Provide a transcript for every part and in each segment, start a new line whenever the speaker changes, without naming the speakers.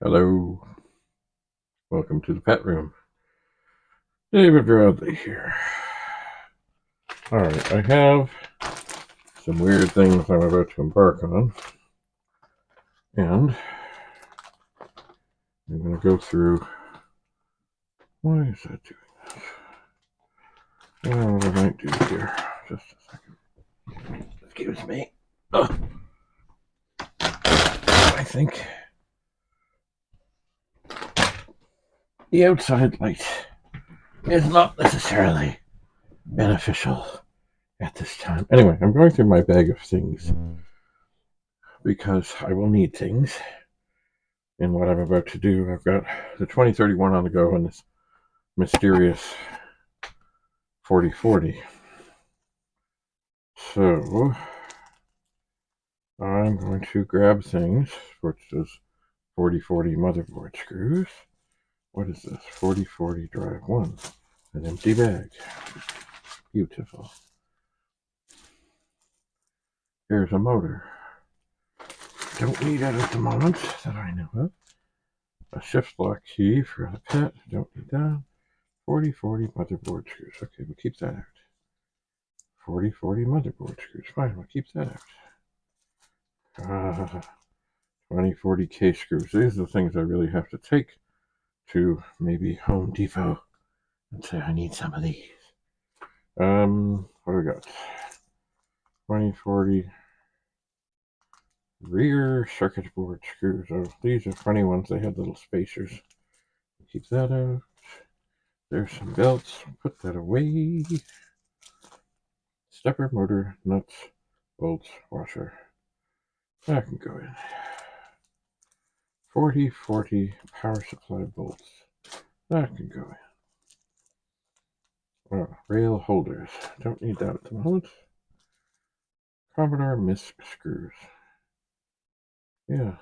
Hello, welcome to the pet room. David Bradley here. Alright, I have some weird things I'm about to embark on, and I'm going to go through. Why is that doing this? What I might do here, just a second. Excuse me. I think the outside light is not necessarily beneficial at this time. Anyway, I'm going through my bag of things because I will need things in what I'm about to do. I've got the 2031 on the go and this mysterious 4040. So I'm going to grab things, which is 4040 motherboard screws. What is this? 4040 drive 1. An empty bag. Beautiful. Here's a motor. Don't need it at the moment that I know of. A shift lock key for the pet. Don't need that. 4040 motherboard screws. Okay, we'll keep that out. 4040 motherboard screws. Fine, we'll keep that out. 2040 case screws. These are the things I really have to take to maybe Home Depot and say I need some of these. What do we got? 2040 rear circuit board screws. Oh, these are funny ones. They had little spacers. Keep that out. There's some belts. Put that away. Stepper, motor, nuts, bolts, washer. That can go in. 4040 power supply bolts. That can go in. Oh, rail holders. Don't need that at the moment. Commodore MISS screws. Yeah,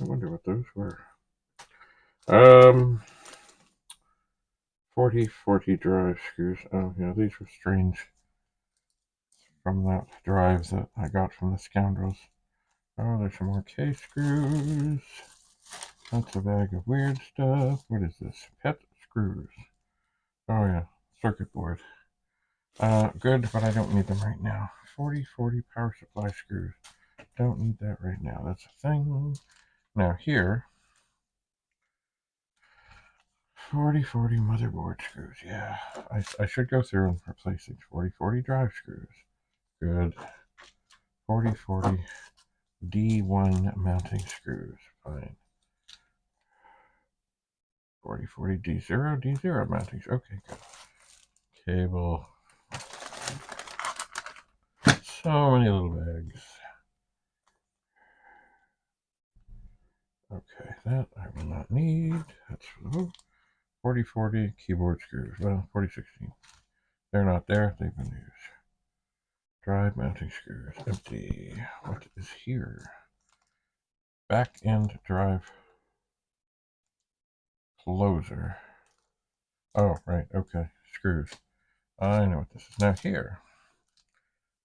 I wonder what those were. 4040 drive screws. Oh, yeah, these were strange from that drive that I got from the scoundrels. Oh, there's some more case screws. That's a bag of weird stuff. What is this? Pet screws. Oh, yeah, circuit board. Good, but I don't need them right now. 4040 power supply screws. Don't need that right now. That's a thing. Now here, 4040 motherboard screws. Yeah, I should go through and replace these 4040 drive screws. Good. 4040 D1 mounting screws. Fine. 4040 D0 mounting. Okay, good. Cable. So many little bags. Okay, that I will not need. That's for the 4040 keyboard screws. Well, 4016. They're not there. They've been used. Drive mounting screws. Empty. What is here? Back end drive closer. Oh, right. Okay. Screws. I know what this is. Now here.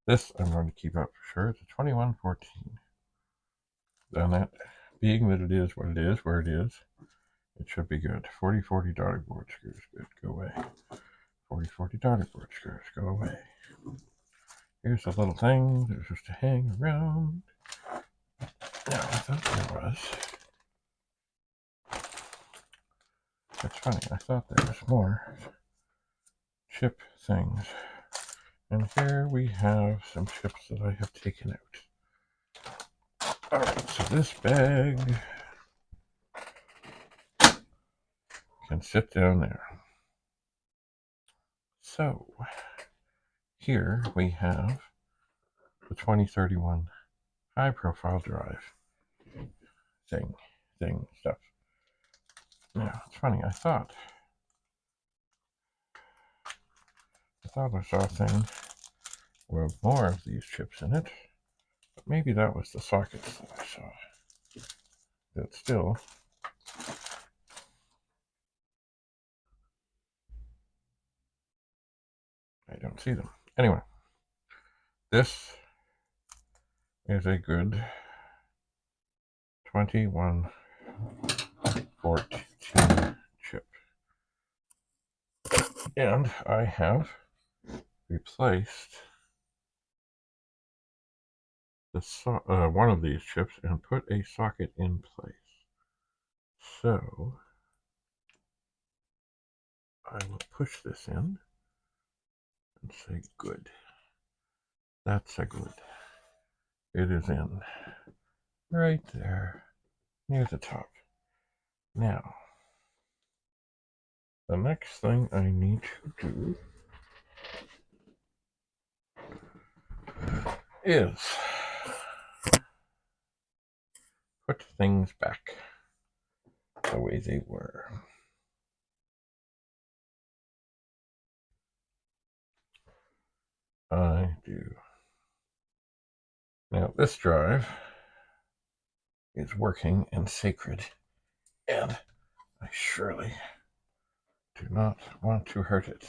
This I'm going to keep up for sure. It's a 2114. And that being that it is what it is, where it is, it should be good. 4040 daughter board screws. Good. Go away. 4040 daughter board screws. Go away. Here's a little thing that's just to hang around. Now, I thought there was. It's funny, I thought there was more chip things. And here we have some chips that I have taken out. Alright, so this bag can sit down there. So, here we have the 2031 high profile drive thing stuff. Now, it's funny, I thought I saw a thing with more of these chips in it, but maybe that was the sockets that I saw. But still, I don't see them. Anyway, this is a good 21 14 chip. And I have replaced one of these chips and put a socket in place. So I will push this in and say good. That's a good. It is in right there near the top. Now, the next thing I need to do is put things back the way they were. I do. Now, this drive is working and sacred, and I surely do not want to hurt it.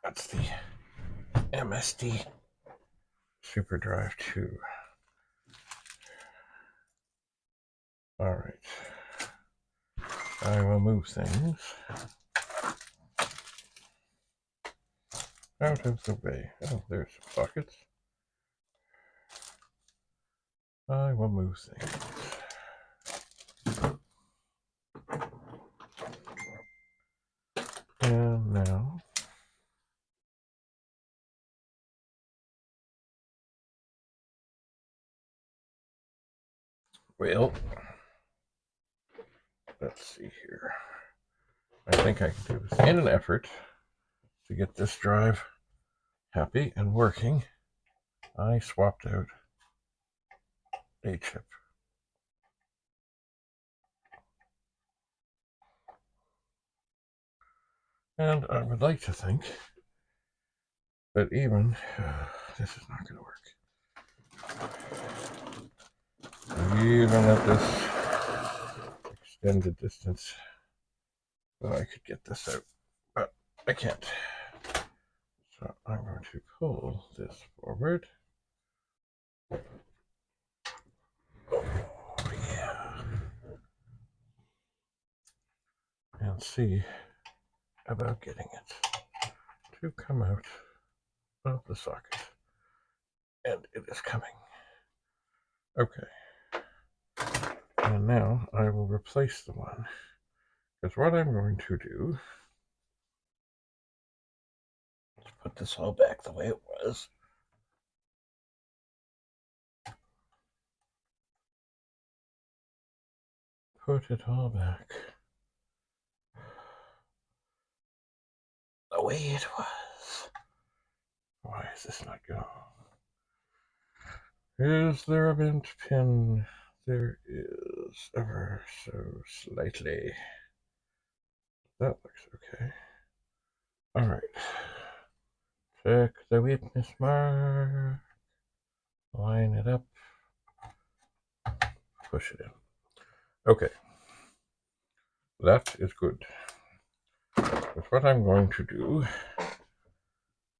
That's the MSD Super Drive 2. Alright. I will move things out of the way. Oh, there's some sockets. I will move things. And now well, let's see here. I think I can do this in an effort to get this drive happy and working. I swapped out a chip. And I would like to think that even this is not going to work. Even at this extended distance, I could get this out, but I can't. So I'm going to pull this forward. Oh, yeah. And see about getting it to come out of the socket. And it is coming. Okay. And now I will replace the one. Because what I'm going to do is put this all back the way it was. Put it all back the way it was. Why is this not going? Is there a bent pin? There is, ever so slightly. That looks okay. Alright. Check the witness mark. Line it up. Push it in. Okay. That is good. But what I'm going to do,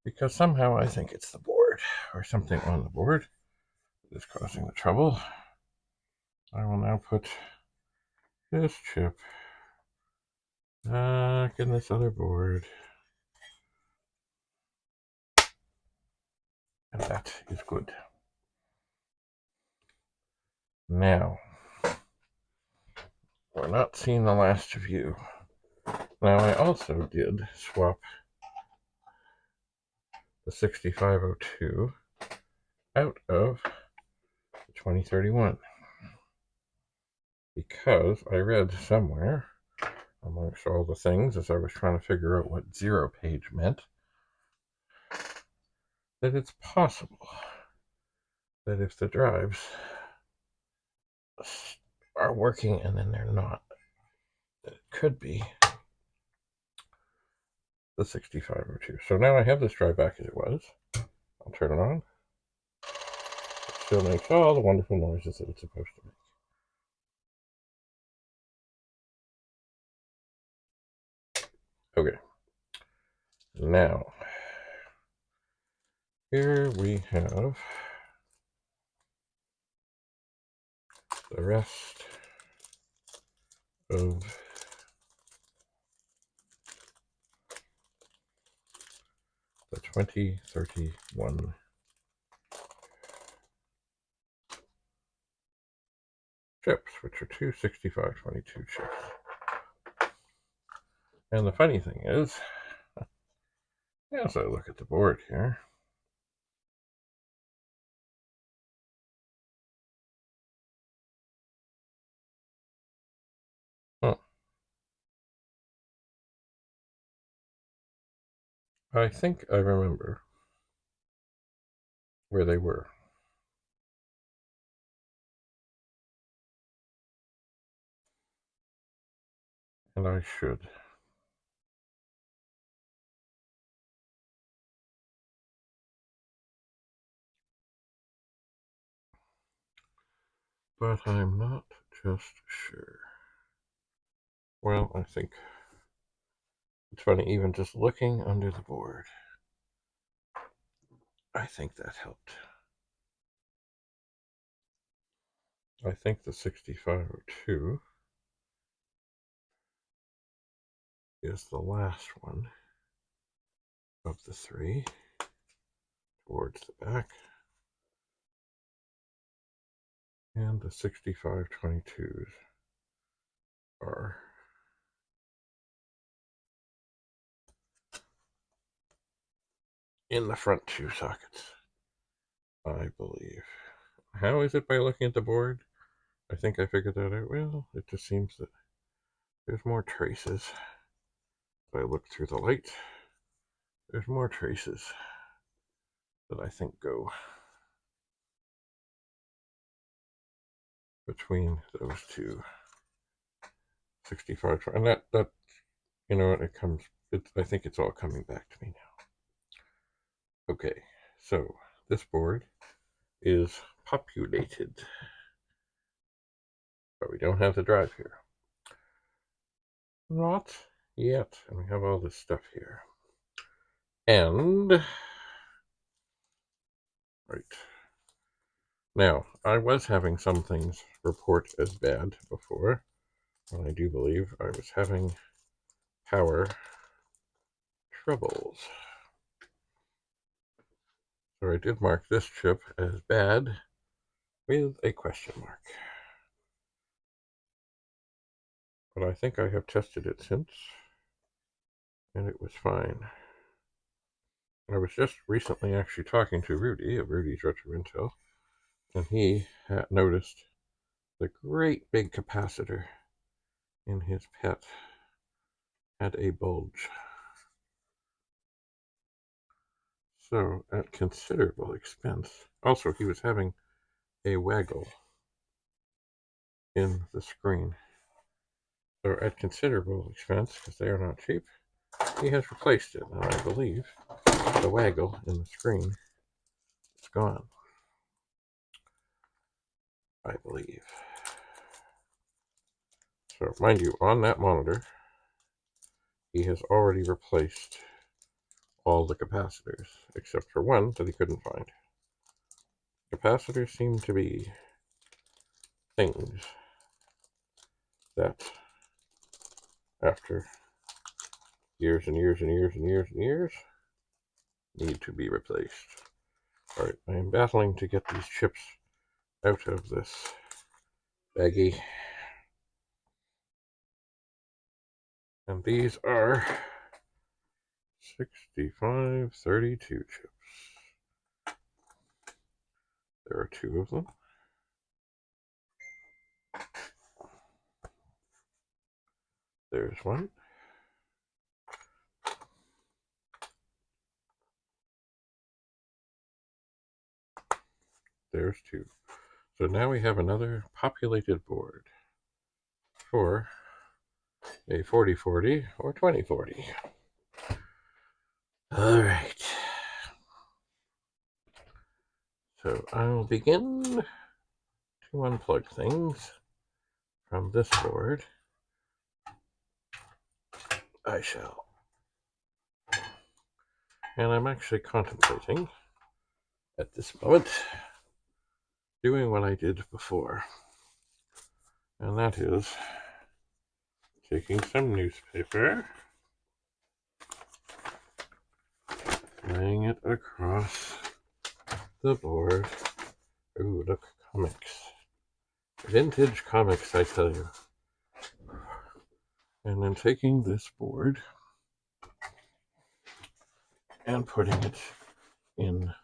because somehow I think it's the board or something on the board that is causing the trouble, I will now put this chip back in this other board. And that is good. Now, we're not seeing the last of you. Now, I also did swap the 6502 out of the 2031 because I read somewhere, amongst all the things, as I was trying to figure out what 0 page meant, that it's possible that if the drives are working and then they're not, that it could be the 6502. So now I have this drive back as it was. I'll turn it on. It still makes all the wonderful noises that it's supposed to make. Okay. Now, here we have the rest of the 2031 chips, which are two 6522 chips. And the funny thing is, as I look at the board here, I think I remember where they were. And I should. But I'm not just sure. Well, I think it's funny, even just looking under the board, I think that helped. I think the 6502 is the last one of the three towards the back. And the 6522s are in the front two sockets, I believe. How is it by looking at the board? I think I figured that out. Well, it just seems that there's more traces. If I look through the light, there's more traces that I think go between those two 65, and that you know, it comes. I think it's all coming back to me now. Okay, so this board is populated, but we don't have the drive here. Not yet, and we have all this stuff here. And right now, I was having some things report as bad before, and I do believe I was having power troubles. So I did mark this chip as bad with a question mark. But I think I have tested it since, and it was fine. I was just recently actually talking to Rudy of Rudy's Retro Intel, and he had noticed the great big capacitor in his pet had a bulge. So, at considerable expense. Also, he was having a waggle in the screen. So, at considerable expense, because they are not cheap, he has replaced it. And I believe the waggle in the screen is gone. I believe. So, mind you, on that monitor, he has already replaced all the capacitors, except for one that he couldn't find. Capacitors seem to be things that, after years and years and years and years and years, need to be replaced. Alright, I am battling to get these chips out of this baggie. And these are 6532 chips. There are two of them. There's one. There's two. So now we have another populated board for a 4040 or 2040. All right. So I'll begin to unplug things from this board. I shall. And I'm actually contemplating at this moment doing what I did before. And that is taking some newspaper, laying it across the board. Ooh, look, comics. Vintage comics, I tell you. And then taking this board and putting it inside.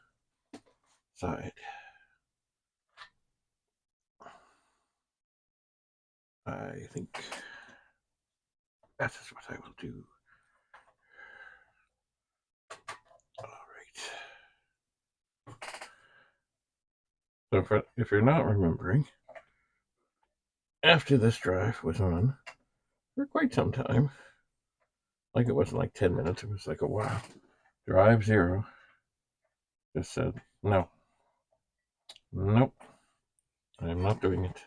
I think that is what I will do. All right. So if you're not remembering, after this drive was on for quite some time, like it wasn't like 10 minutes, it was like a while. Drive 0 just said, no, nope, I'm not doing it.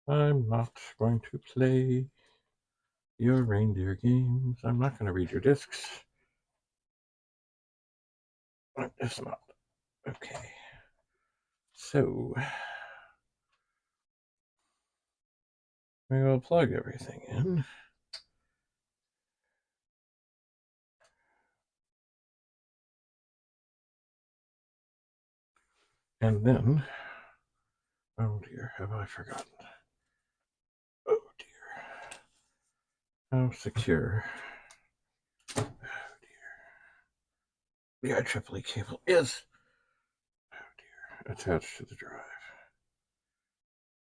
I'm not going to play your reindeer games. I'm not going to read your discs. It's not. Okay. So, we will plug everything in. And then, oh dear, have I forgotten? Oh dear. How secure. Oh dear. The IEEE cable is, oh dear, attached to the drive.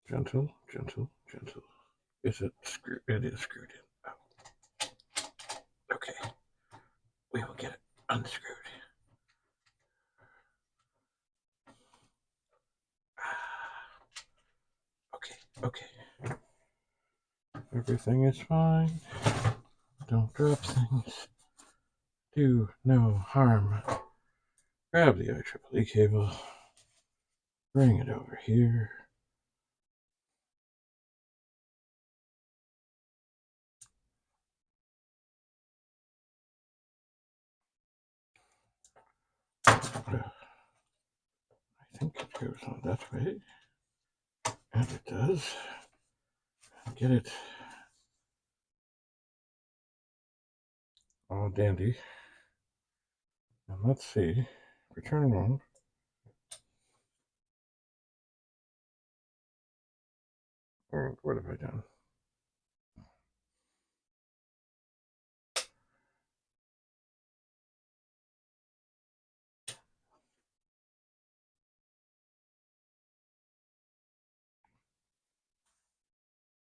Gentle, gentle, gentle. Is it screwed? It is screwed in. Oh. Okay. We will get it unscrewed. Okay, okay. Everything is fine. Don't drop things. Do no harm. Grab the IEEE cable. Bring it over here. I think it goes on that way. And it does. Get it all dandy. And let's see. Return on. Or what have I done?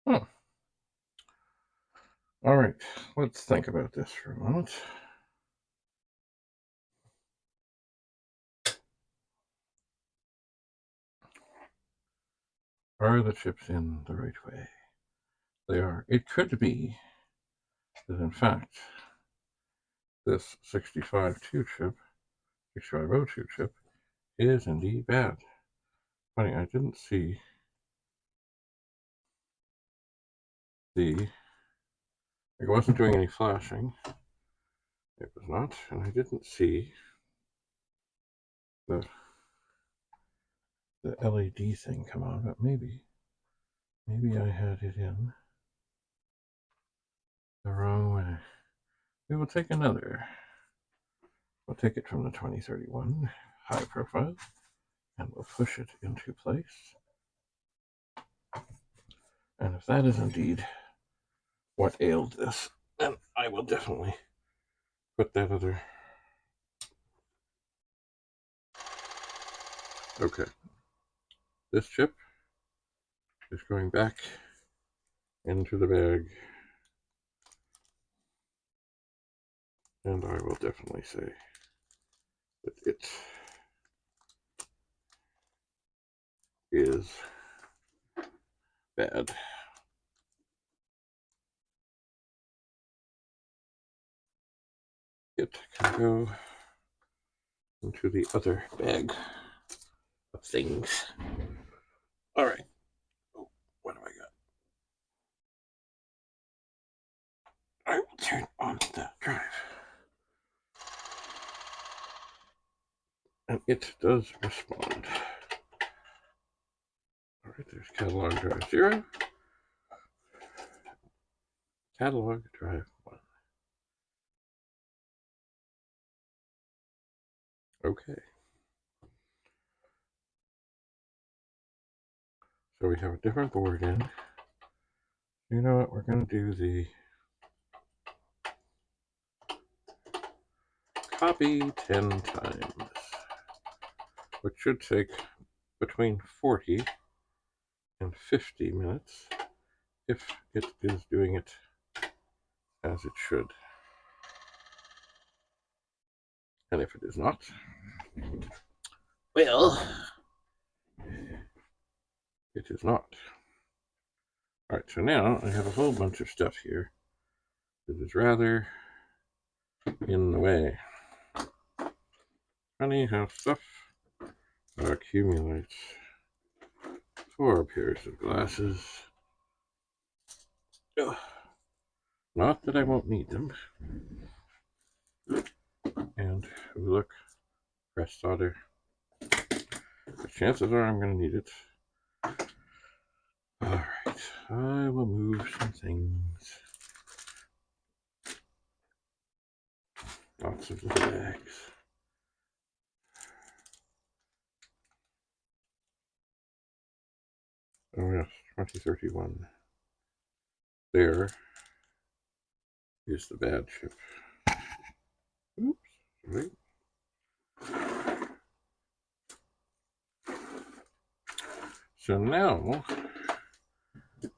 Oh. All right, let's think about this for a moment. Are the chips in the right way? They are. It could be that, in fact, this 6502 chip, 6502 chip, is indeed bad. Funny, I didn't see it wasn't doing any flashing. It was not, and I didn't see the LED thing come on, but maybe I had it in the wrong way. We will take another. We'll take it from the 2031 high profile, and we'll push it into place. And if that is indeed what ailed this, then I will definitely put that other. Okay. This chip is going back into the bag. And I will definitely say that it is bad. It can go into the other bag of things. All right. Oh, what have I got? I will turn on the drive. And it does respond. All There's catalog drive 0. Catalog drive 1. Okay. So we have a different board in. You know what? We're going to do the copy 10 times, which should take between 40 and 50 minutes if it is doing it as it should. And if it is not, well, it is not. Alright, so now I have a whole bunch of stuff here that is rather in the way. Funny how stuff accumulates. 4 pairs of glasses. Ugh. Not that I won't need them. And look, press solder. The chances are I'm going to need it. Alright, I will move some things. Lots of little bags. Oh yes, 2031. There is the bad chip. Oops, right. So now,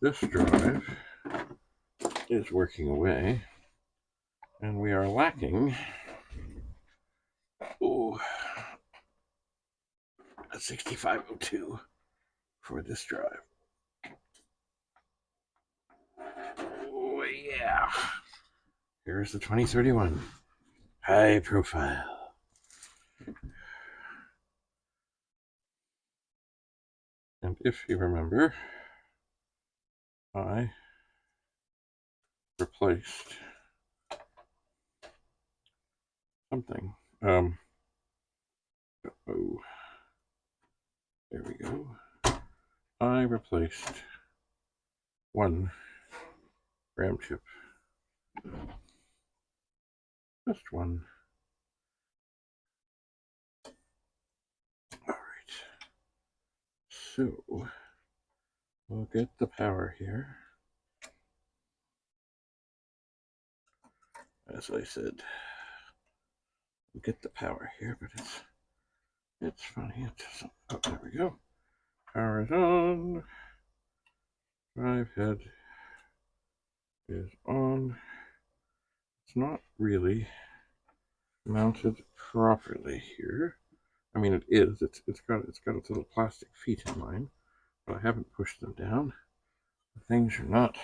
this drive is working away, and we are lacking a 6502 for this drive. Oh yeah. Here's the 2031. High profile. And if you remember, I replaced something. Oh, there we go. I replaced one RAM chip. Just one. All right. So we'll get the power here. As I said, we'll get the power here, but it's funny. Oh, there we go. Power is on. Drive head is on. It's not really mounted properly here. I mean, it is. It's got its little plastic feet in mine, but I haven't pushed them down. The things are not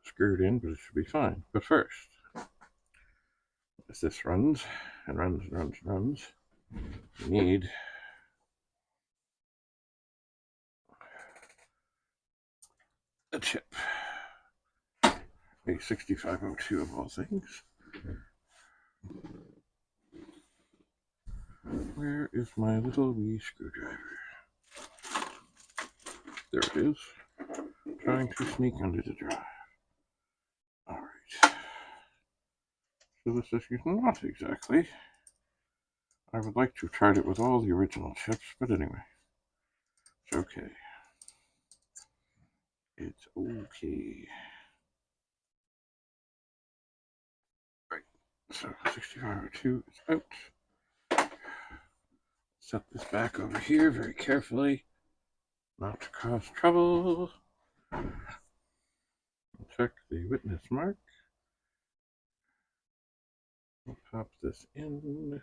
screwed in, but it should be fine. But first, as this runs and runs and runs and runs, you need a chip. A 6502 of all things. Where is my little wee screwdriver? There it is. Trying to sneak under the drive. Alright. So this is not exactly. I would like to have tried it with all the original chips, but anyway. It's okay. It's okay. Right. So 6502 is out. Set this back over here very carefully, not to cause trouble. Check the witness mark. We'll pop this in.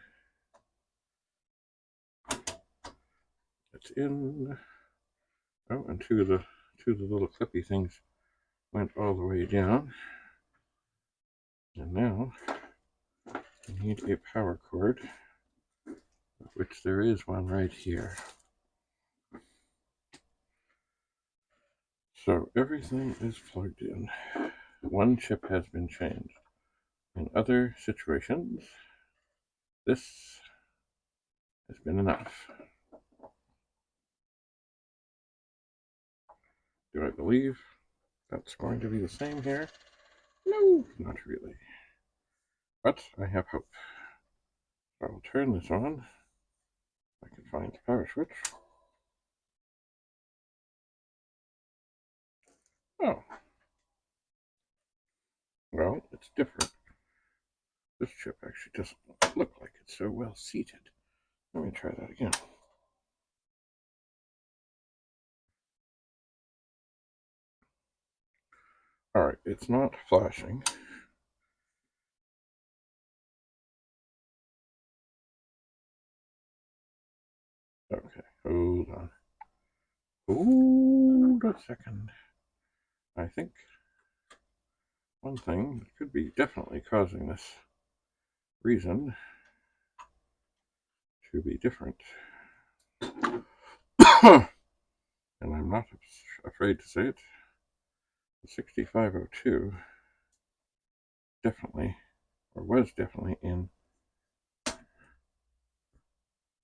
It's in. Oh, and two of the little clippy things went all the way down. And now we need a power cord, of which there is one right here. So everything is plugged in. One chip has been changed. In other situations, this has been enough. Do I believe that's going to be the same here? No, not really. But I have hope. I will turn this on. I can find the power switch. Oh. Well, it's different. This chip actually doesn't look like it's so well seated. Let me try that again. Alright, it's not flashing. Okay, hold on. Hold a second. I think one thing that could be definitely causing this reason to be different, and I'm not afraid to say it, the 6502 definitely, or was definitely in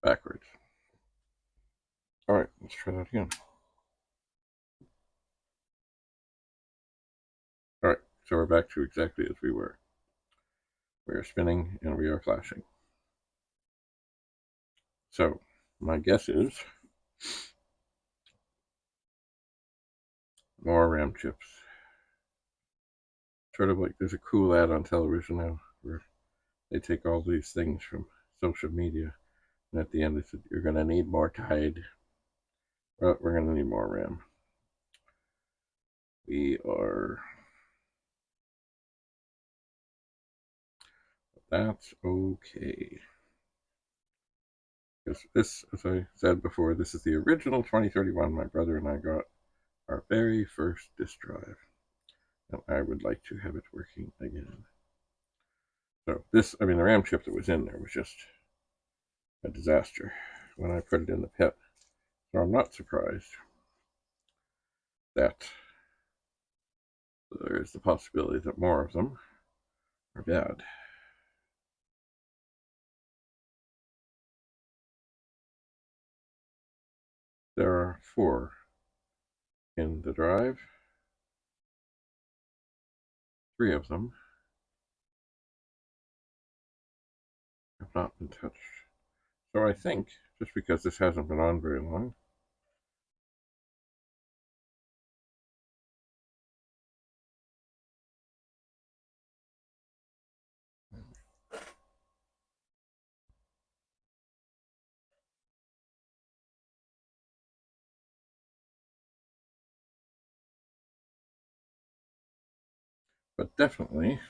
backwards. Alright, let's try that again. Alright, so we're back to exactly as we were. We are spinning and we are flashing. So, my guess is more RAM chips. Sort of like there's a cool ad on television now where they take all these things from social media, and at the end they said, "You're going to need more Tide." Well, we're going to need more RAM. We are. That's okay. Because this, as I said before, this is the original 2031 my brother and I got our very first disk drive. And I would like to have it working again. So this, I mean, the RAM chip that was in there was just a disaster when I put it in the pit. So I'm not surprised that there's the possibility that more of them are bad. There are 4 in the drive. 3 of them have not been touched. So I think, just because this hasn't been on very long, but definitely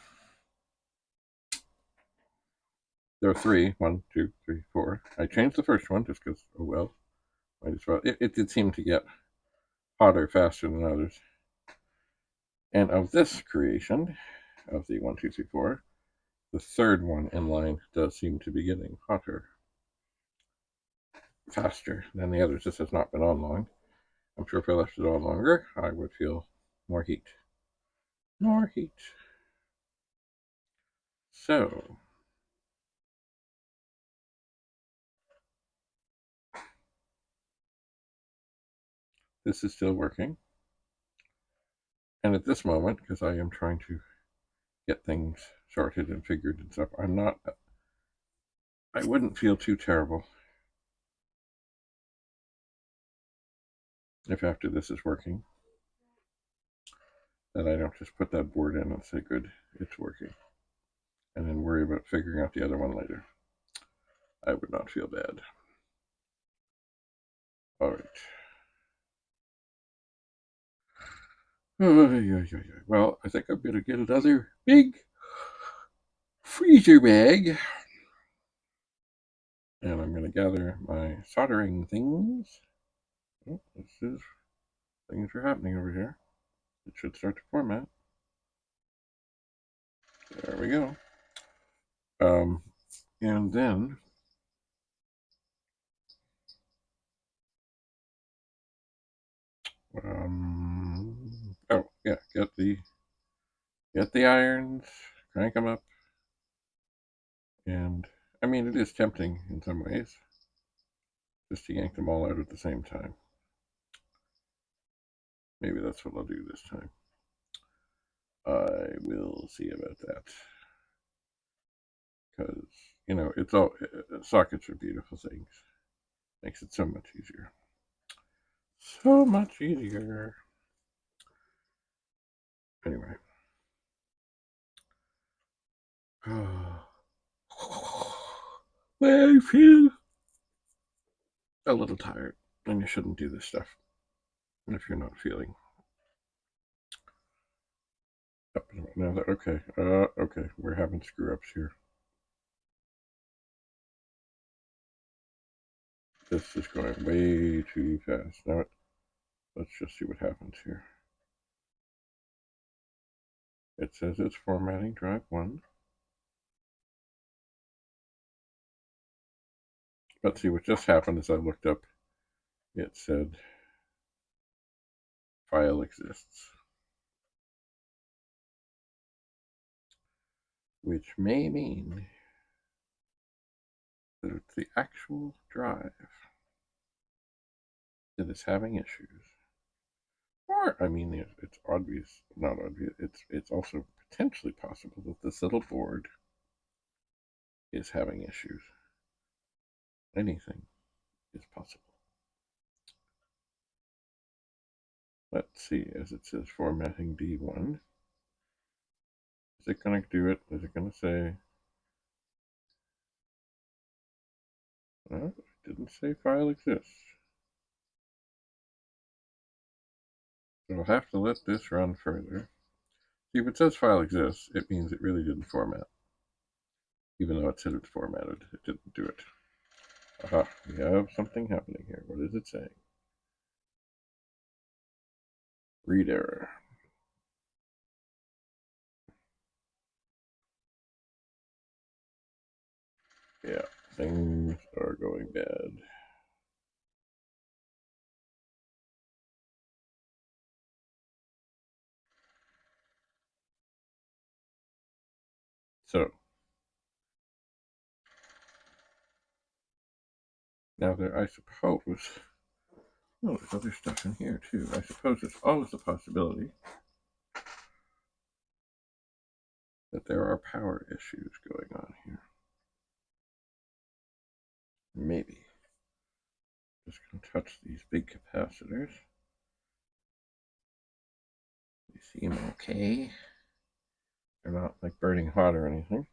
there are 3. 1, 2, 3, 4. I changed the first one just because, oh well, might as well. It did seem to get hotter faster than others. And of this creation, of the 1, 2, 3, 4, the third one in line does seem to be getting hotter faster than the others. This has not been on long. I'm sure if I left it on longer, I would feel more heat. More heat. So, this is still working. And at this moment, because I am trying to get things sorted and figured and stuff, I wouldn't feel too terrible if after this is working, that I don't just put that board in and say, good, it's working, and then worry about figuring out the other one later. I would not feel bad. All right. Well, I think I'm going to get another big freezer bag, and I'm going to gather my soldering things. Oh, things are happening over here. It should start to format. There we go. And then oh yeah, get the irons, crank them up, and I mean it is tempting in some ways just to yank them all out at the same time. Maybe that's what I'll do this time. I will see about that. Because, you know, it's all, sockets are beautiful things. Makes it so much easier. So much easier. Anyway. I feel a little tired, and you shouldn't do this stuff if you're not feeling up. Now that okay, we're having screw ups here. This is going way too fast. Now, let's just see what happens here. It says it's formatting drive 1. But see, what just happened is I looked up, it said file exists, which may mean that it's the actual drive that is having issues. Or, I mean, it's obvious, not obvious, it's also potentially possible that this little board is having issues. Anything is possible. Let's see, as it says formatting D1. Is it going to do it? Is it going to say, well, it didn't say file exists. So I'll have to let this run further. See, if it says file exists, it means it really didn't format. Even though it said it's formatted, it didn't do it. Aha, we have something happening here. What is it saying? Read error. Yeah, things are going bad. So, now there, I suppose, oh, there's other stuff in here too. I suppose there's always the possibility that there are power issues going on here. Maybe. Just going to touch these big capacitors. They seem okay. They're not like burning hot or anything.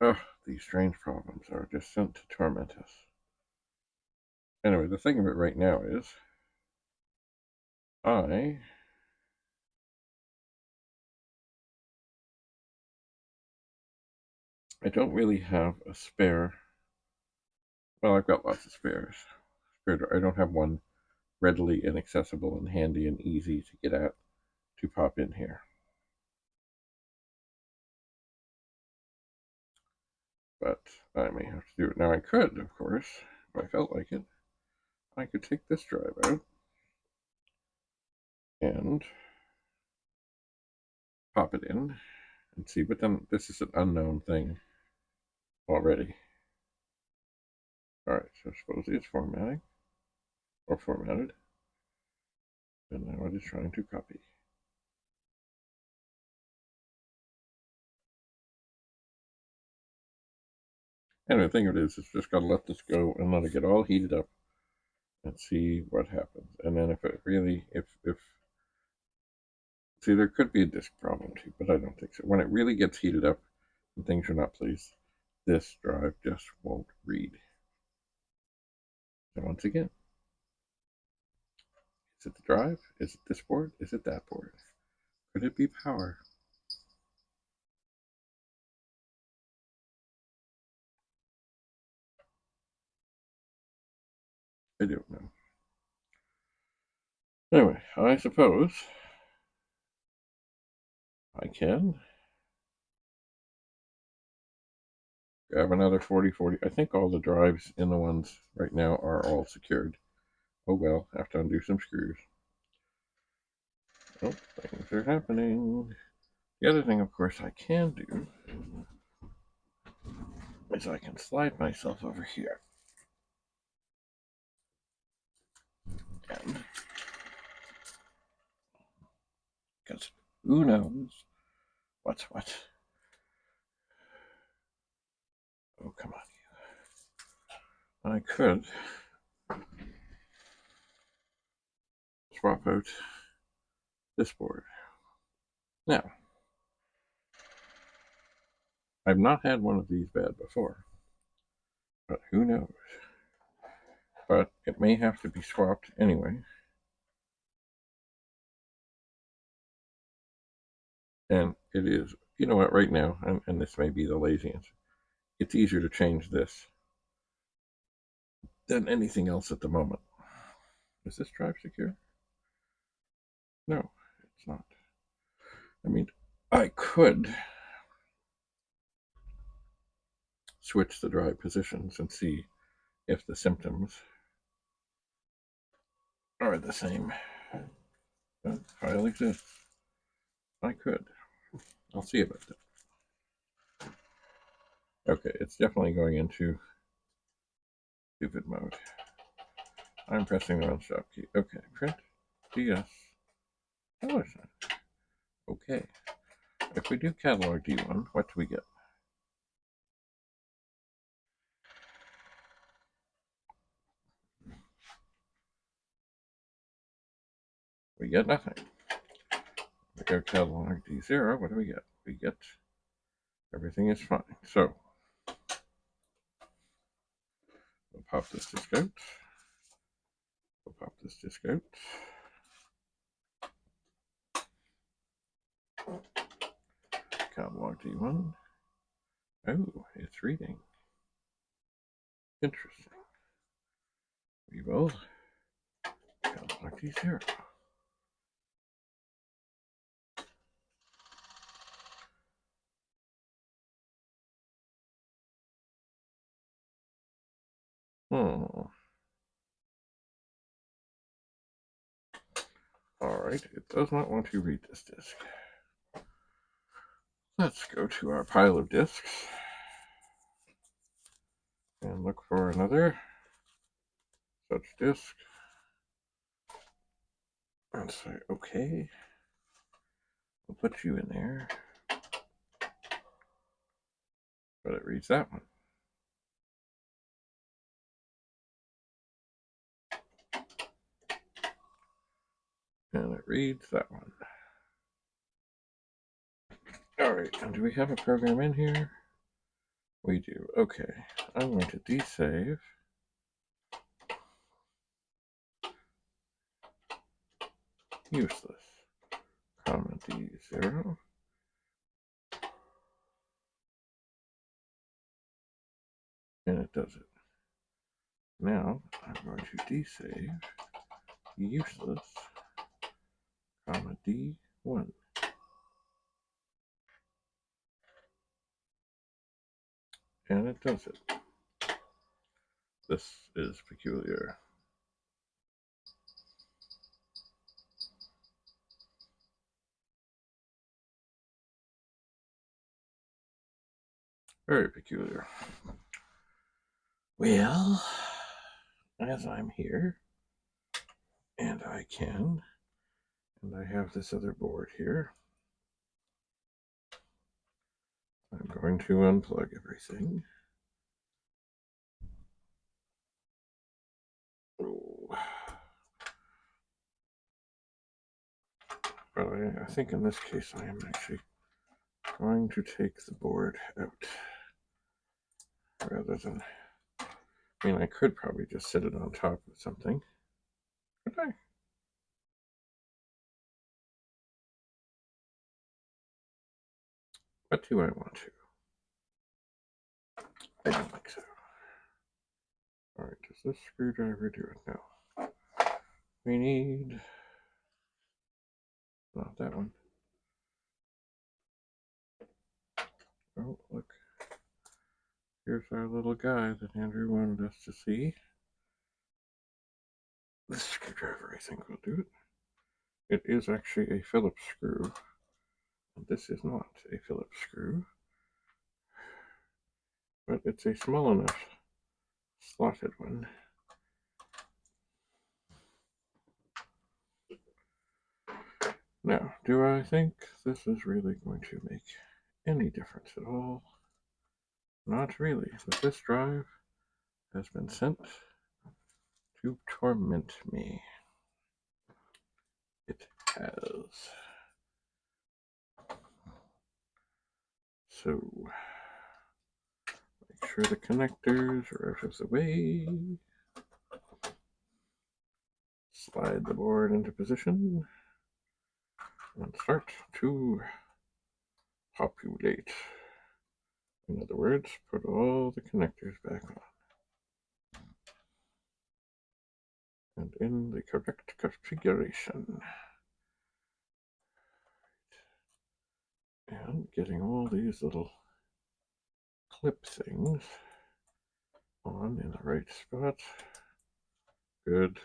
Oh, these strange problems are just sent to torment us. Anyway, the thing of it right now is, I don't really have a spare. Well, I've got lots of spares. I don't have one readily inaccessible and handy and easy to get at to pop in here. But I may have to do it. Now I could, of course, if I felt like it, I could take this drive out and pop it in and see, but then this is an unknown thing already. Alright, so supposedly it's formatting, or formatted, and now it is trying to copy. Anyway, the thing of it is, it's just got to let this go and let it get all heated up and see what happens. And then if it really, see, there could be a disk problem too, but I don't think so. When it really gets heated up and things are not pleased, this drive just won't read. And once again, is it the drive? Is it this board? Is it that board? Could it be power? I don't know. Anyway, I suppose I can grab another 4040. I think all the drives in the ones right now are all secured. Oh well, have to undo some screws. Oh, things are happening. The other thing, of course, I can do is I can slide myself over here. who knows what's what. Oh, come on. I could swap out this board. Now, I've not had one of these bad before, but who knows? But it may have to be swapped anyway. And it is, you know what, right now, and this may be the lazy answer, it's easier to change this than anything else at the moment. Is this drive secure? No, it's not. I mean, I could switch the drive positions and see if the symptoms are the same. But file exists. I could. I'll see about that. Okay, it's definitely going into stupid mode. I'm pressing the wrong stop key. Okay, print DS. Oh, it's not. Okay. If we do catalog D1, what do we get? We get nothing. We go catalog D0, what do we get? We get everything is fine. So we'll pop this disk out. We'll pop this disk out. Catalog D1. Oh, it's reading. Interesting. We will catalog D0. Alright, it does not want to read this disk. Let's go to our pile of disks and look for another such disk and say, okay, we'll put you in there. But it reads that one. And it reads that one. Alright, and do we have a program in here? We do. Okay, I'm going to desave. Useless. Comma D0. And it does it. Now, I'm going to desave useless, comma D1. And it does it. This is peculiar. Very peculiar. Well, as I'm here, and I can, and I have this other board here, I'm going to unplug everything. Oh. But I think in this case I am actually going to take the board out rather than, I mean, I could probably just sit it on top of something. Could I? But do I want to? I don't think so. Alright, does this screwdriver do it? No. We need, not that one. Oh, look. Here's our little guy that Andrew wanted us to see. This screwdriver, I think, will do it. It is actually a Phillips screw. And this is not a Phillips screw. But it's a small enough slotted one. Now, do I think this is really going to make any difference at all? Not really, but this drive has been sent to torment me. It has. So, make sure the connectors are out of the way. Slide the board into position and start to populate. In other words, put all the connectors back on. And in the correct configuration. And getting all these little clip things on in the right spot. Good.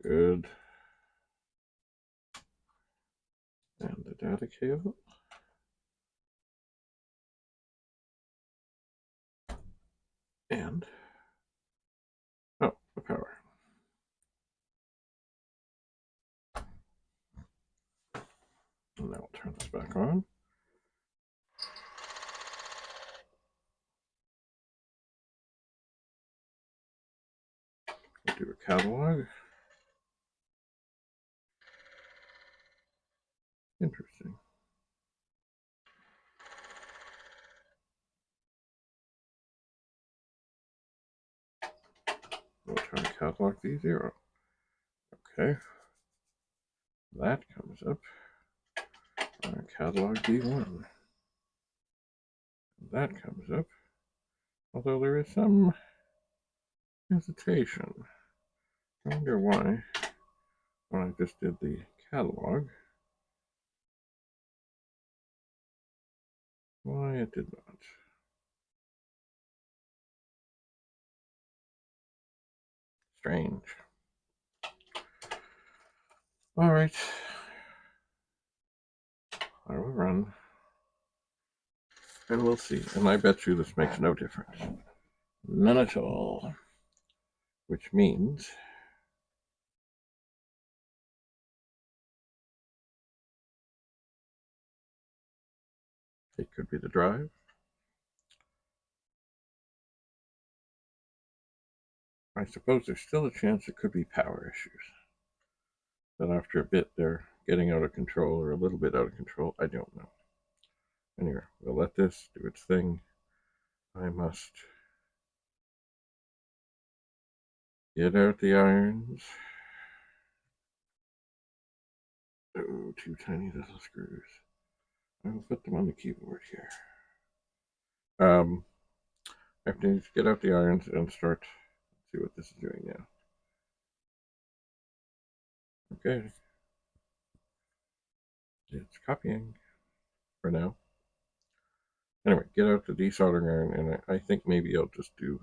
Good. And the data cable. And, oh, the power. And now we'll turn this back on. We'll do a catalog. Interesting. We'll try to catalog D0. Okay. That comes up. Catalog D1. That comes up. Although there is some hesitation. I wonder why, when I just did the catalog, why it did not. Strange. All right. I will run. And we'll see. And I bet you this makes no difference. None at all. Which means it could be the drive. I suppose there's still a chance it could be power issues. That after a bit they're getting out of control or a little bit out of control. I don't know. Anyway, we'll let this do its thing. I must get out the irons. Oh, two tiny little screws. I will put them on the keyboard here. I have to get out the irons and start. See what this is doing now. Okay. It's copying for now. Anyway, get out the desoldering iron, and I think maybe I'll just do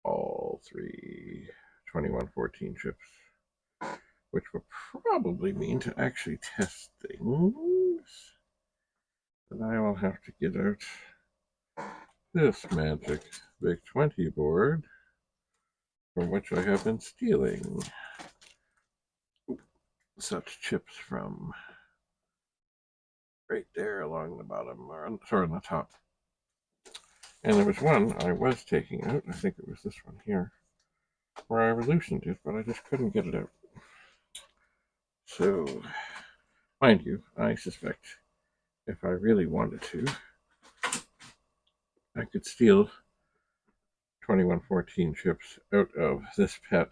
all three 2114 chips, which will probably mean to actually test things. Then I will have to get out this magic Big 20 board, from which I have been stealing such chips from. Right there along the bottom, or on the top. And there was one I was taking out, I think it was this one here, where I loosened it, but I just couldn't get it out. So, mind you, I suspect if I really wanted to, I could steal 2114 chips out of this pet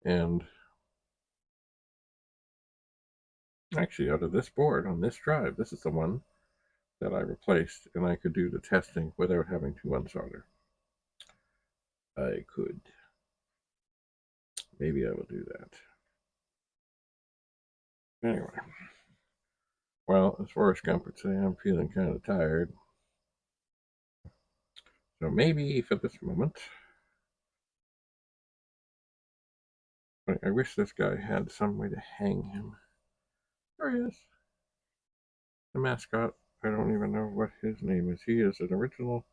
and actually out of this board on this drive. This is the one that I replaced, and I could do the testing without having to unsolder. I could. Maybe I will do that. Anyway. Well, as Forrest Gump would say, I'm feeling kind of tired. So maybe for this moment, I wish this guy had some way to hang him. There he is. The mascot. I don't even know what his name is. He is an original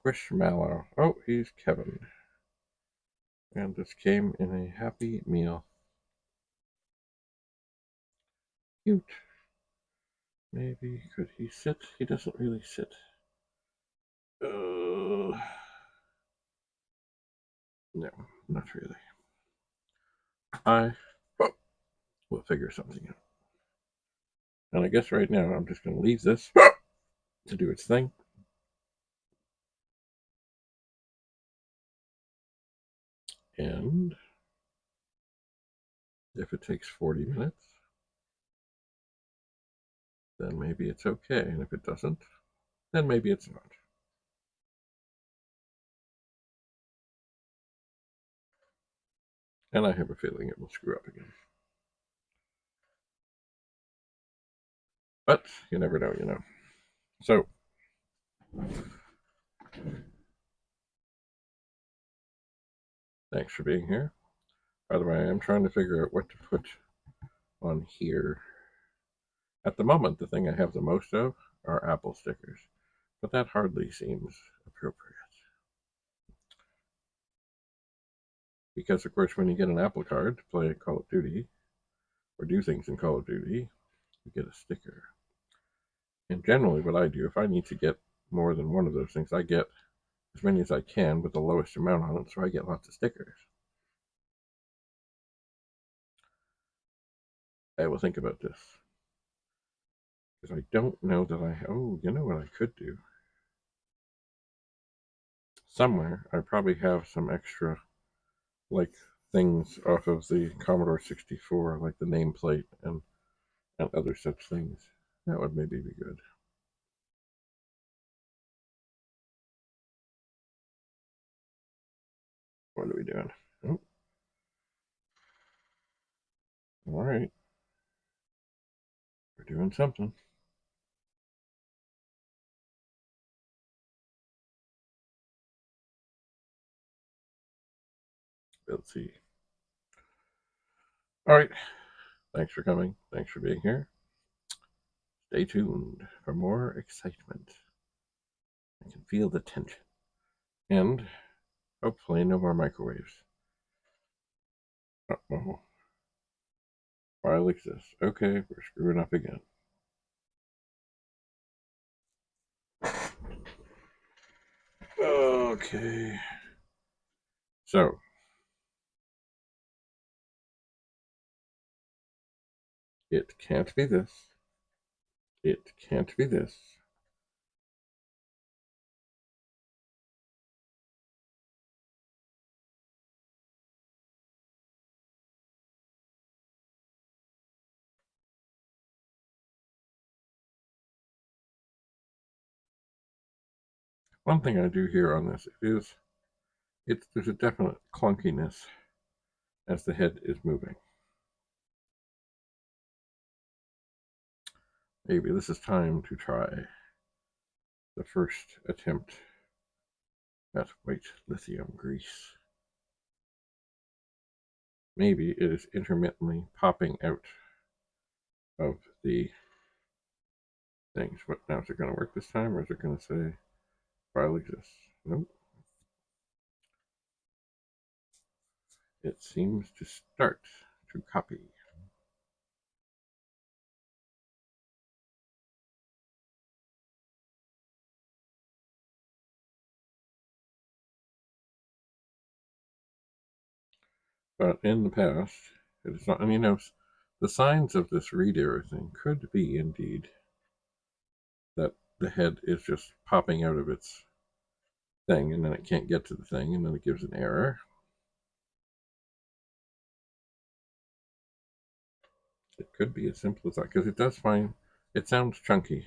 Squishmallow. Oh, he's Kevin. And this came in a Happy Meal. Cute. Maybe could he sit? He doesn't really sit. No, not really. I will figure something out. And I guess right now I'm just going to leave this to do its thing. And if it takes 40 minutes, then maybe it's okay. And if it doesn't, then maybe it's not. And I have a feeling it will screw up again. But you never know, you know. So, thanks for being here. By the way, I'm trying to figure out what to put on here. At the moment, the thing I have the most of are Apple stickers, but that hardly seems appropriate. Because, of course, when you get an Apple card to play Call of Duty, or do things in Call of Duty, you get a sticker. And generally what I do, if I need to get more than one of those things, I get as many as I can with the lowest amount on it, so I get lots of stickers. I will think about this. Because I don't know that oh, you know what I could do? Somewhere, I probably have some extra, like, things off of the Commodore 64, like the nameplate and other such things. That would maybe be good. What are we doing? Oh, all right. We're doing something. Let's see. All right. Thanks for coming. Thanks for being here. Stay tuned for more excitement. I can feel the tension. And hopefully no more microwaves. Uh-oh. File exists. Okay, we're screwing up again. Okay. So, it can't be this. It can't be this. One thing I do here on this is there's a definite clunkiness as the head is moving. Maybe this is time to try the first attempt at white lithium grease. Maybe it is intermittently popping out of the things. What now? Is it going to work this time, or is it going to say file exists? Nope. It seems to start to copy. But in the past, it is not. And you know, the signs of this reader thing could be indeed that the head is just popping out of its thing, and then it can't get to the thing, and then it gives an error. It could be as simple as that, because it does find it sounds chunky.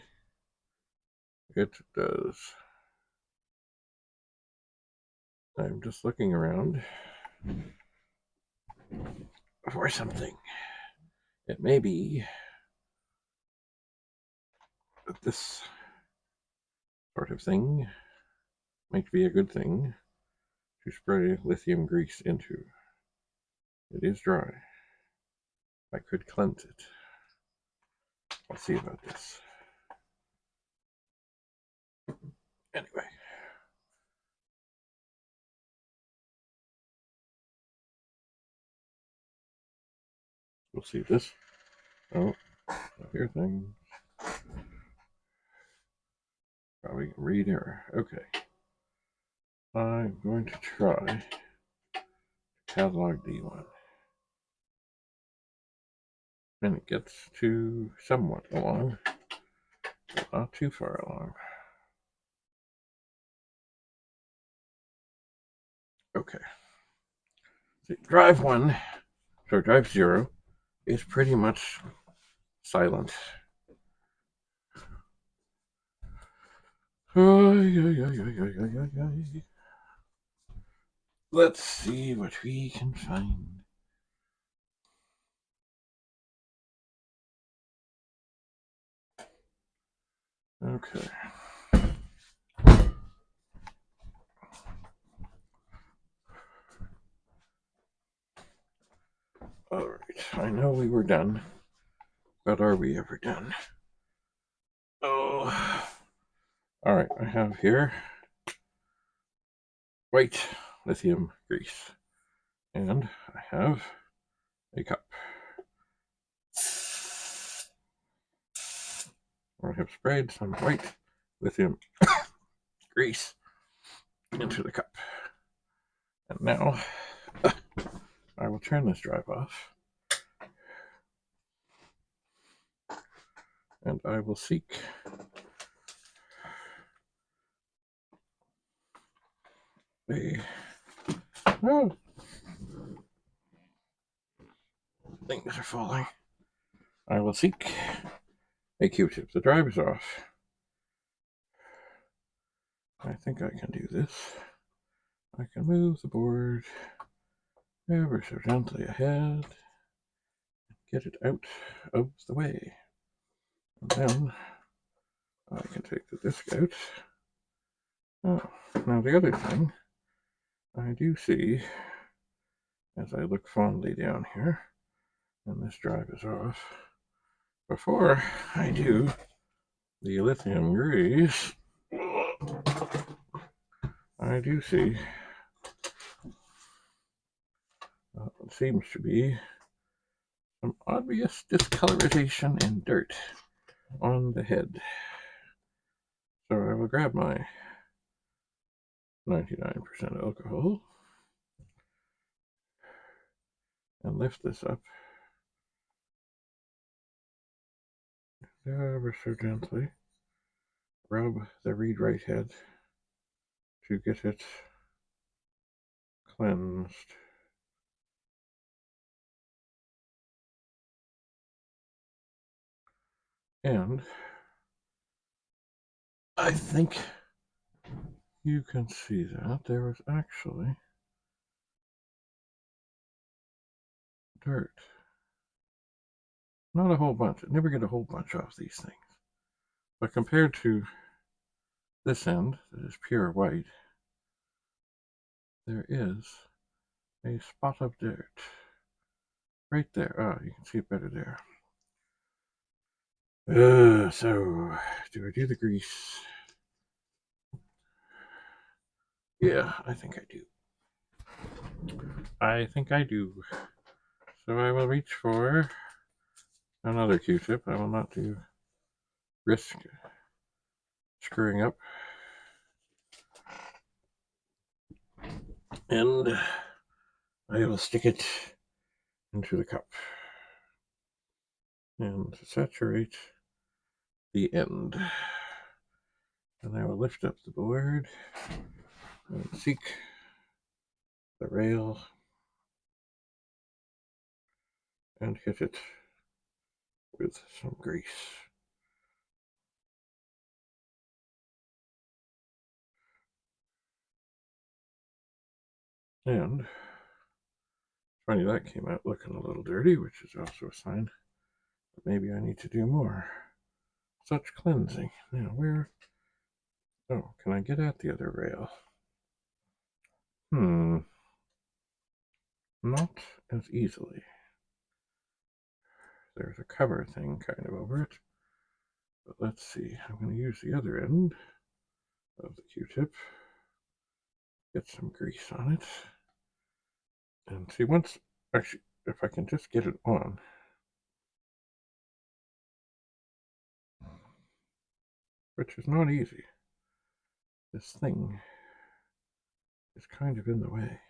It does. I'm just looking around for something. It may be that this sort of thing might be a good thing to spray lithium grease into. It is dry. I could cleanse it. I'll see about this. Anyway. we'll see this. Oh, here things. Probably read error. Okay. I'm going to try catalog D1. And it gets to somewhat along, but not too far along. Okay. See, drive 1, so drive 0, is pretty much silent. Let's see what we can find. Okay. All right. I know we were done, but are we ever done? Oh. All right. I have here white lithium grease, and I have a cup. I have sprayed some white lithium grease into the cup. And now I will turn this drive off. And I will seek a... Oh! Things are falling. I will seek a Q-tip. The drive is off. I think I can do this. I can move the board ever so gently ahead. Get it out of the way. And then I can take the disc out. Oh, now the other thing I do see, as I look fondly down here, and this drive is off, before I do the lithium grease, I do see what seems to be some obvious discoloration and dirt on the head. So I will grab my 99% alcohol and lift this up ever so gently. Rub the read-write head to get it cleansed. And I think you can see that there was actually dirt. Not a whole bunch. I never get a whole bunch off these things. But compared to this end that is pure white, there is a spot of dirt right there. Oh, you can see it better there. So, do I do the grease? Yeah, I think I do. I think I do. So I will reach for another Q-tip. I will not risk screwing up. And I will stick it into the cup and saturate the end. And I will lift up the board and seek the rail and hit it with some grease. And funny, that came out looking a little dirty, which is also a sign that maybe I need to do more such cleansing. Now, where? Oh, can I get at the other rail? Not as easily. There's a cover thing kind of over it. But let's see. I'm going to use the other end of the Q-tip. Get some grease on it. And see, once, actually, if I can just get it on, which is not easy. This thing is kind of in the way.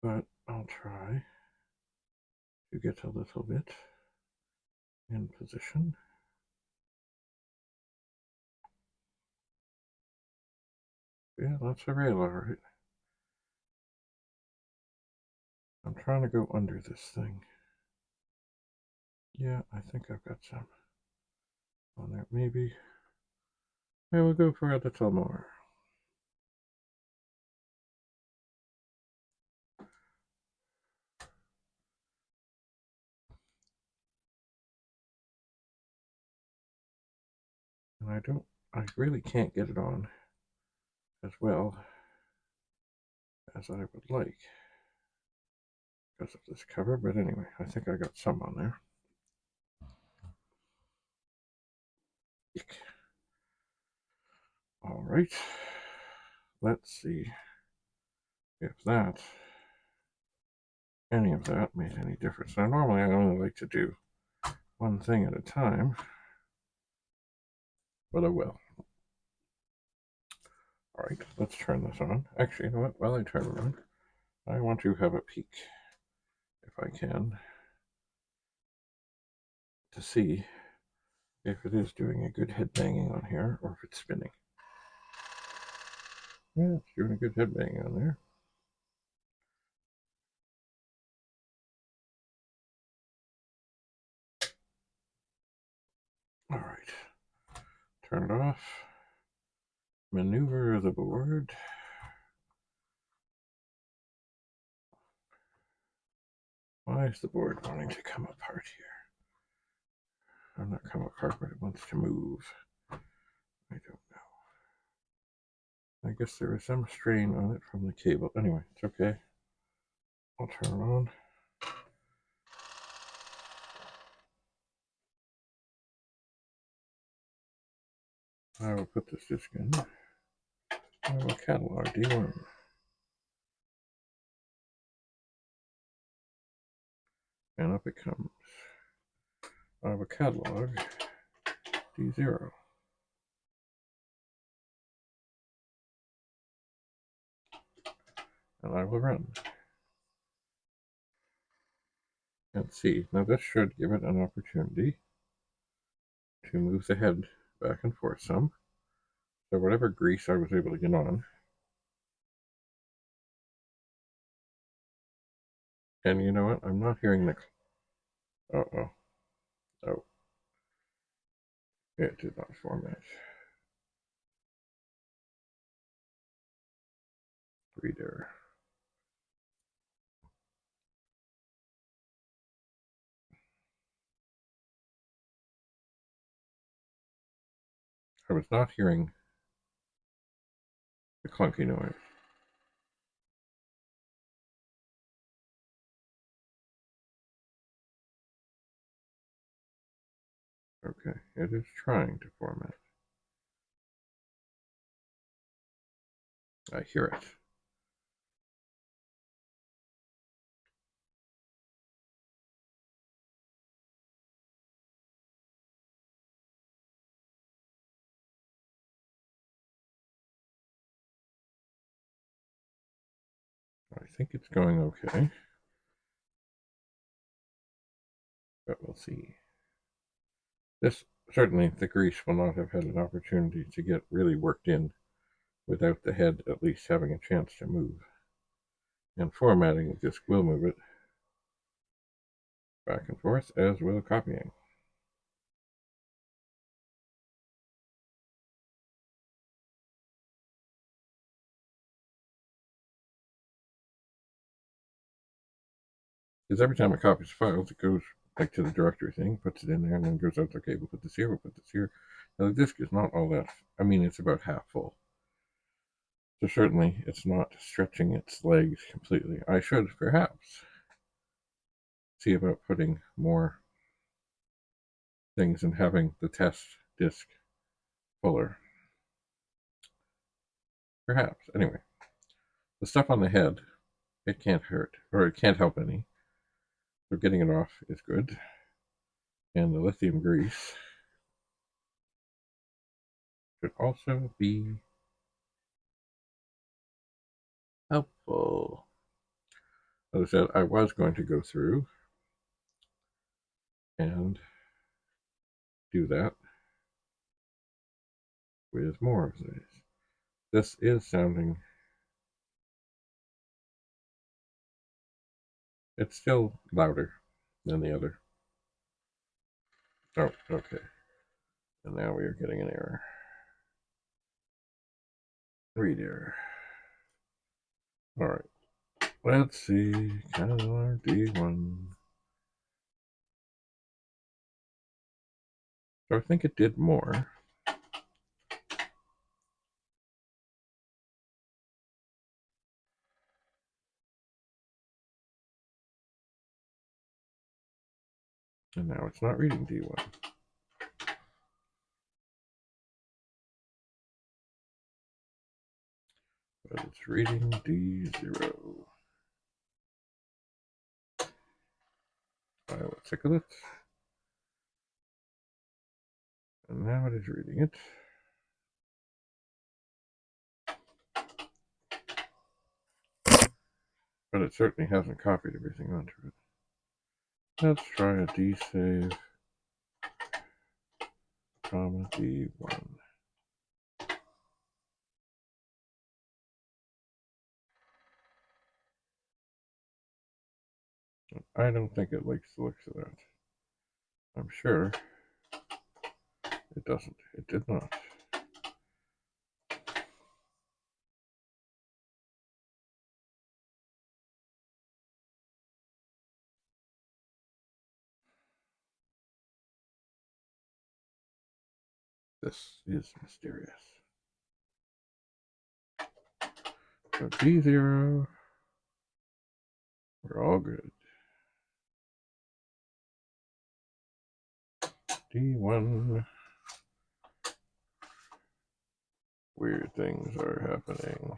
But I'll try to get a little bit in position. Yeah, that's a rail, all right. I'm trying to go under this thing. Yeah, I think I've got some on there. Maybe I will go for a little more. And I really can't get it on as well as I would like because of this cover, but anyway, I think I got some on there. All right, let's see if any of that made any difference. Now, normally I only like to do one thing at a time, but I will. All right, let's turn this on. Actually, you know what? While I turn it on, I want to have a peek, if I can, to see if it is doing a good head banging on here or if it's spinning. Yeah, it's doing a good head banging on there. All right, turn it off. Maneuver the board. Why is the board wanting to come apart here? Or not come apart, but it wants to move. I don't know. I guess there is some strain on it from the cable. Anyway, it's okay. I'll turn it on. I will put this disc in. I will catalog D1. And up it comes. I have a catalog D0. And I will run. And see. Now this should give it an opportunity to move the head back and forth some. So whatever grease I was able to get on. And you know what? I'm not hearing the... Uh-oh. Oh. It did not format. Reader. I was not hearing the clunky noise. Okay, it is trying to format. I hear it. I think it's going okay. But we'll see. This, certainly, the grease will not have had an opportunity to get really worked in without the head at least having a chance to move. And formatting the disk will move it back and forth, as will copying. Because every time it copies files, it goes like to the directory thing, puts it in there, and then goes out, okay, we'll put this here, we'll put this here. Now the disk is not all that, I mean, it's about half full. So certainly it's not stretching its legs completely. I should perhaps see about putting more things and having the test disk fuller. Perhaps. Anyway, the stuff on the head, it can't hurt, or it can't help any. So getting it off is good. And the lithium grease should also be helpful. As I said, I was going to go through and do that with more of these. This is sounding, it's still louder than the other. Oh, okay. And now we are getting an error. Read error. All right. Let's see. Commodore D1. So I think it did more. And now it's not reading D1. But it's reading D0. I was sick of it. And now it is reading it. But it certainly hasn't copied everything onto it. Let's try a D save, comma D1. I don't think it likes the looks of that. I'm sure it doesn't. It did not. This is mysterious. So D0, we're all good. D1, weird things are happening.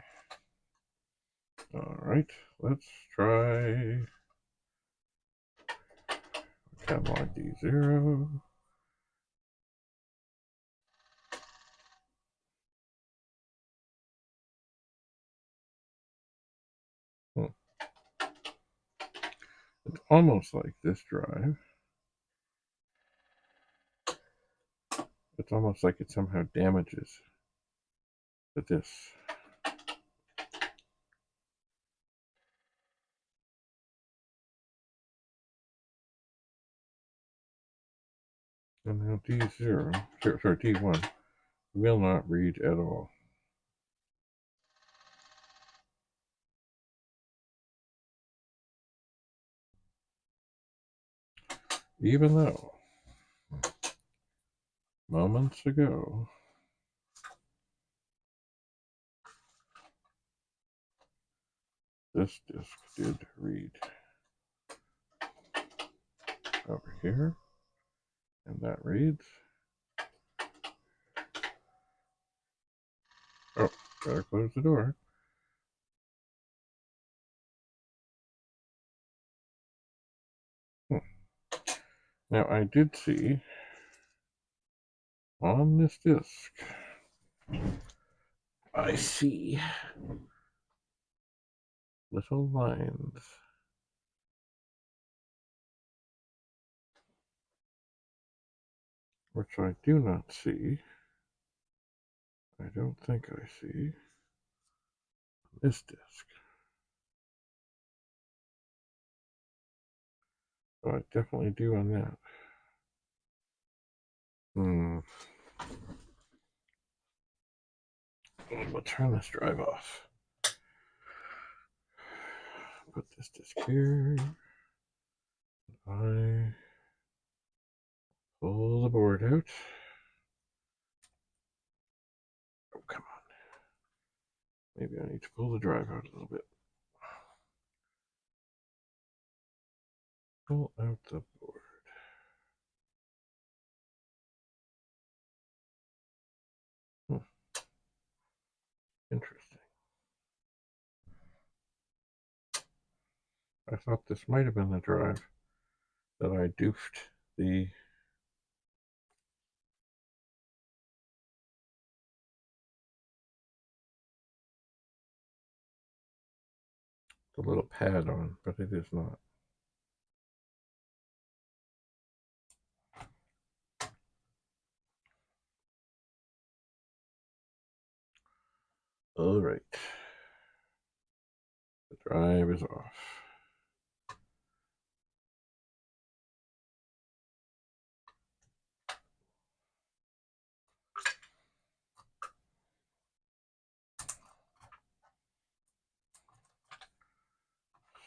All right, let's try catalog D0. It's almost like this drive. It's almost like it somehow damages the disk. And now D0, sorry, D1 will not read at all. Even though moments ago this disk did read over here, and that reads. Oh, better close the door. Now I did see on this disk, I see little lines. Which I do not see. I don't think I see this disk. But I definitely do on that. We'll turn this drive off. Put this disk here. I pull the board out. Oh, come on. Maybe I need to pull the drive out a little bit. Pull out the board. Interesting. I thought this might have been the drive that I doofed the little pad on, but it is not. All right. The drive is off.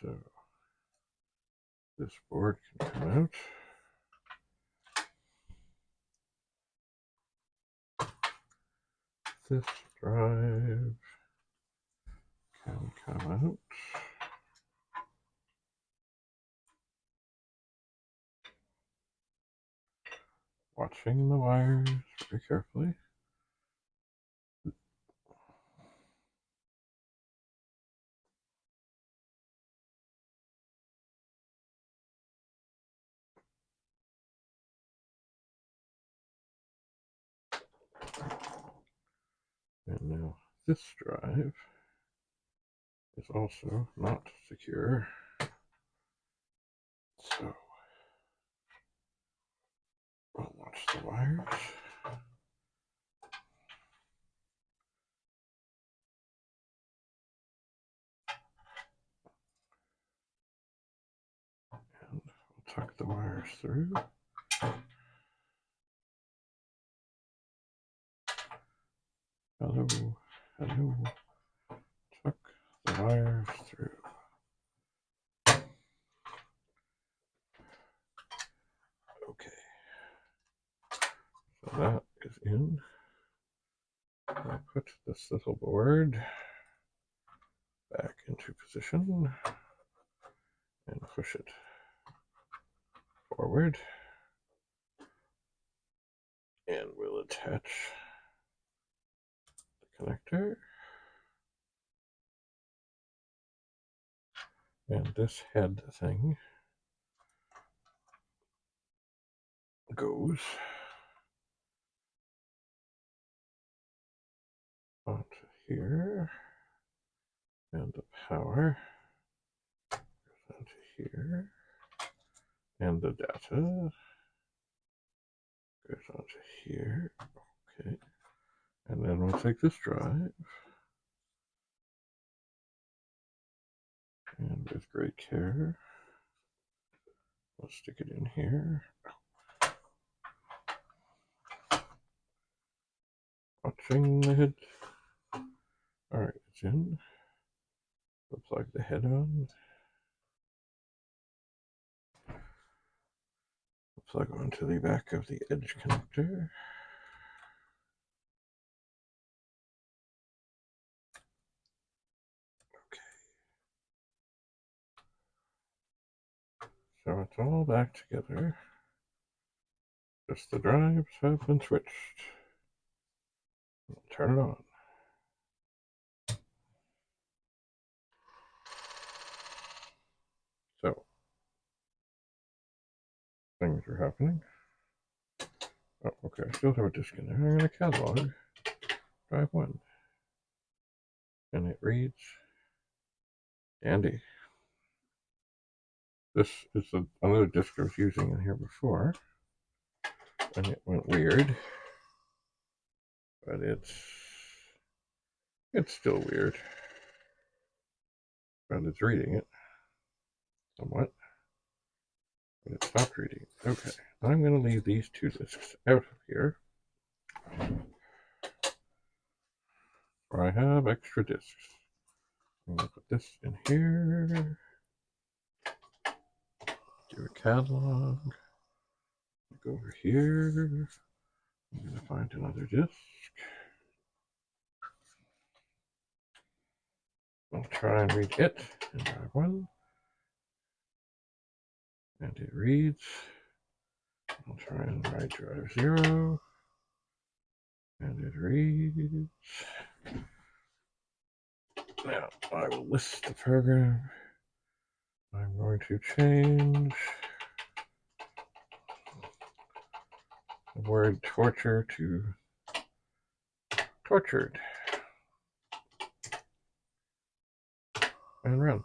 So this board can come out. This drive can come out. Watching the wires very carefully. And now this drive is also not secure. So we'll watch the wires. And we'll tuck the wires through. Hello, hello. Tuck the wires through. Okay. So that is in. I'll put this little board back into position and push it forward. And we'll attach the connector. And this head thing goes onto here, and the power goes onto here, and the data goes onto here. Okay, and then we'll take this drive and with great care we'll stick it in here. Watching the head. Alright, it's in. We'll plug the head on. We'll plug onto the back of the edge connector. Okay. So it's all back together. Just the drives have been switched. We'll turn it on. So, things are happening. Oh, okay, I still have a disk in there. I'm going to catalog drive 1. And it reads, Andy. This is another disk I was using in here before. And it went weird. But it's still weird. But it's reading it somewhat. But it stopped reading. Okay, I'm going to leave these 2 disks out of here. I have extra disks. I'm going to put this in here. Do a catalog. Go over here. I'm going to find another disk. I'll try and read it in drive 1. And it reads. I'll try and write drive 0. And it reads. Now, I will list the program. I'm going to change word torture to tortured. And run.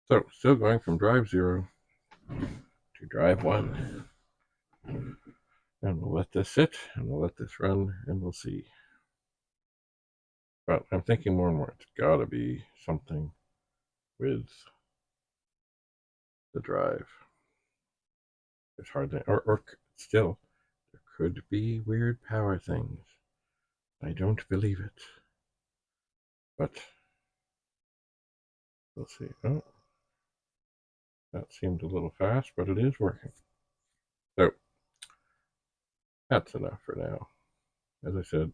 So, still going from drive 0 to drive 1. And we'll let this sit, and we'll let this run, and we'll see. But I'm thinking more and more, it's gotta be something with the drive. It's hard to, or still, there could be weird power things. I don't believe it. But, we'll see. Oh, that seemed a little fast, but it is working. So, that's enough for now. As I said,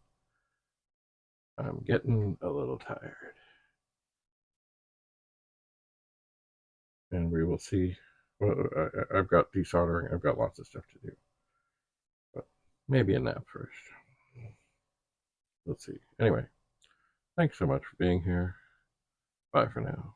I'm getting a little tired. And we will see. Well, I've got desoldering. I've got lots of stuff to do. But maybe a nap first. Let's see. Anyway, thanks so much for being here. Bye for now.